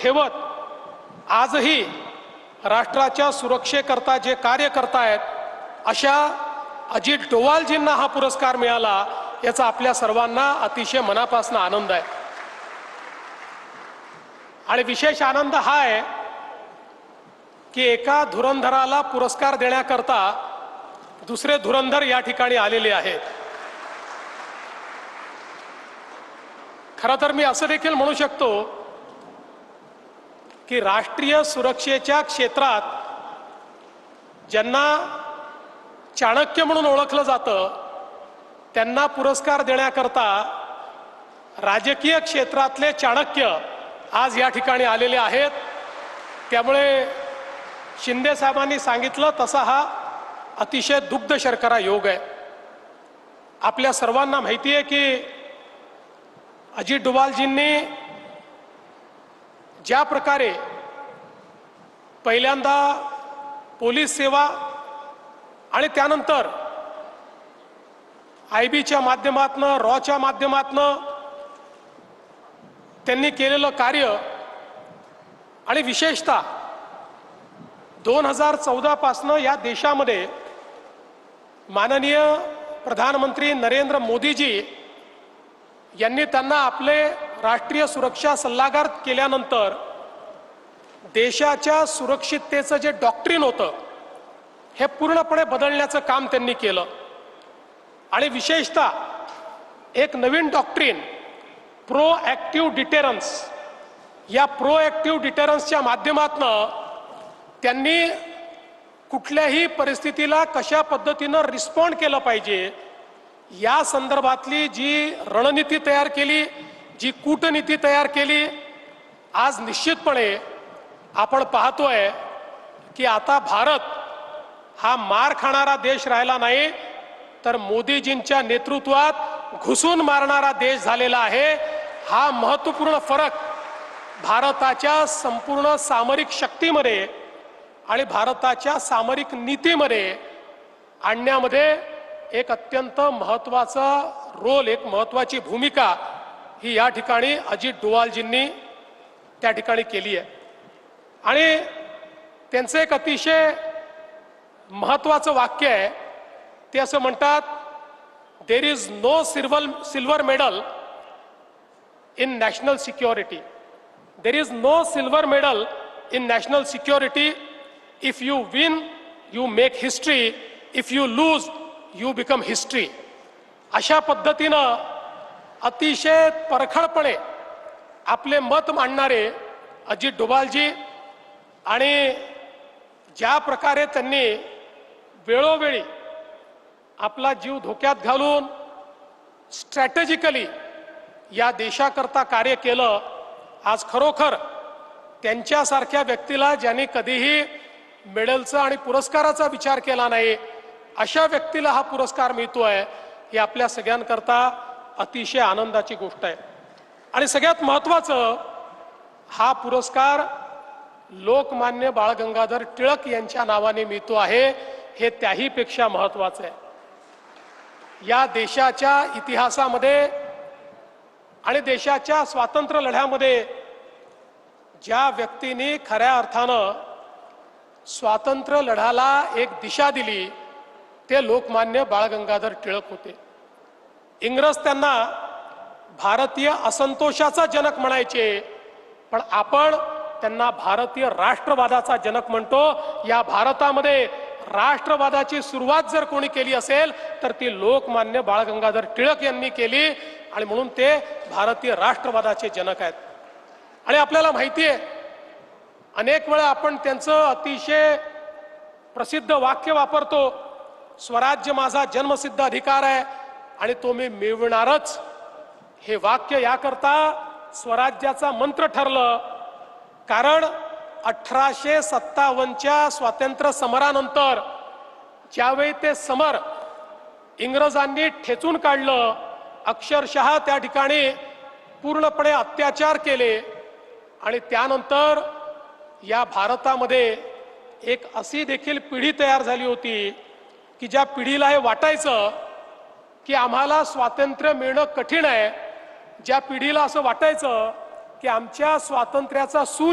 ठेवत आजही राष्ट्राच्या सुरक्षेकरता जे कार्य करतायत अशा अजित डोवालजींना हा पुरस्कार मिळाला याचा आपल्या सर्वांना अतिशय मनापासून आनंद आहे। आणि विशेष आनंद हा आहे की एका धुरंधराला पुरस्कार देण्याकरता दुसरे धुरंधर या ठिकाणी आलेले आहेत। खरं तर मी असं देखील म्हणू शकतो की राष्ट्रीय सुरक्षेच्या क्षेत्रात ज्यांना चाणक्य म्हणून ओळखलं जातं त्यांना पुरस्कार देण्याकरता राजकीय क्षेत्रातले चाणक्य आज या ठिकाणी आलेले आहेत। त्यामुळे शिंदे साहेबांनी सांगितलं तसा हा अतिशय दुग्ध शर्करा योग आहे। आपल्या सर्वांना माहिती आहे की अजित डोवालजींनी ज्या प्रकारे पहिल्यांदा पोलीस सेवा आणि त्यानंतर आयबीच्या माध्यमातून रॉच्या माध्यमातून त्यांनी केलेलं कार्य आणि विशेषतः 2014 पासून या देशामध्ये माननीय प्रधानमंत्री नरेंद्र मोदीजी यांनी त्यांना आपले राष्ट्रीय सुरक्षा सल्लागार केल्यानंतर देशाच्या सुरक्षिततेचं जे डॉक्ट्रिन होतं हे पूर्णपणे बदलण्याचं काम त्यांनी केलं। आणि विशेषतः एक नवीन डॉक्ट्रिन प्रोएक्टिव्ह डिटेरन्स, या प्रोएक्टिव्ह डिटेरन्सच्या माध्यमातून त्यांनी कुठल्याही परिस्थितीला कशा पद्धतीनं रिस्पॉन्ड केलं पाहिजे या संदर्भातली जी रणनीती तयार केली, जी कूटनीती तयार केली, आज निश्चितपणे आपण पाहतोय की आता भारत हा मार खाणारा देश राहिला नाही तर मोदीजींच्या नेतृत्वात घुसून मारणारा देश झालेला आहे। हा महत्त्वपूर्ण फरक भारताच्या संपूर्ण सामरिक शक्तीमध्ये आणि भारताच्या सामरिक नीतीमध्ये आणण्यामध्ये एक अत्यंत महत्त्वाचा रोल, एक महत्त्वाची भूमिका ही या ठिकाणी अजित डोवालजींनी त्या ठिकाणी केली आहे। आणि त्यांचं एक अतिशय महत्त्वाचं वाक्य आहे, ते असं म्हणतात, there is no silver medal in national security, there is no silver medal in national security, if you win you make history, if you lose you become history. अशा पद्धतीनं अतिशय परखडपणे आपले मत मांडणारे अजित डोवालजी आणि ज्या प्रकारे त्यांनी वेळोवेळी आपला जीव धोक्यात घालून स्ट्रॅटेजिकली या देशाकरता कार्य केलं, आज खरोखर त्यांच्यासारख्या व्यक्तीला ज्यांनी कधीही मेडलचा आणि पुरस्काराचा विचार केला नाही अशा व्यक्तीला हा पुरस्कार मिळतोय, ही आपल्या सगळ्यांकरता अतिशय आनंदाची गोष्ट आहे। आणि सगळ्यात महत्त्वाचं, हा पुरस्कार लोकमान्य बाळ गंगाधर टिळक यांच्या नावाने मिळतो आहे, हे त्याहीपेक्षा महत्त्वाचं आहे। या देशाच्या इतिहासामध्ये आणि देशाच्या स्वातंत्र्य लढ्यामध्ये ज्या व्यक्तीने खऱ्या अर्थानं स्वातंत्र्य लढ्याला एक दिशा दिली ते लोकमान्य बाळ गंगाधर टिळक होते। इंग्रज त्यांना भारतीय असंतोषाचा जनक म्हणायचे, पण आपण त्यांना भारतीय राष्ट्रवादाचा जनक म्हणतो। या भारतामध्ये राष्ट्रवादाची सुरुवात जर कोणी केली असेल तर ती लोकमान्य बाळ गंगाधर टिळक यांनी केली, आणि म्हणून ते भारतीय राष्ट्रवादाचे जनक आहेत। आणि आपल्याला माहिती आहे, अनेक वेळा आपण त्यांचं अतिशय प्रसिद्ध वाक्य वापरतो, स्वराज्य माझा जन्मसिद्ध अधिकार आहे आणि तो मी मिळवणारच। हे वाक्य याकरता स्वराज्याचा मंत्र ठरलं कारण 1857च्या स्वातंत्र्य समरानंतर ज्यावेळी ते समर इंग्रजांनी ठेचून काढलं, अक्षरशः त्या ठिकाणी पूर्णपणे अत्याचार केले, आणि त्यानंतर या भारतामध्ये एक अशी देखील पिढी तयार झाली होती की ज्या पिढीला हे वाटायचं की आम्हाला स्वातंत्र्य मिळणं कठीण आहे, ज्या पिढीला असं वाटायचं की आमच्या स्वातंत्र्याचा सूर्य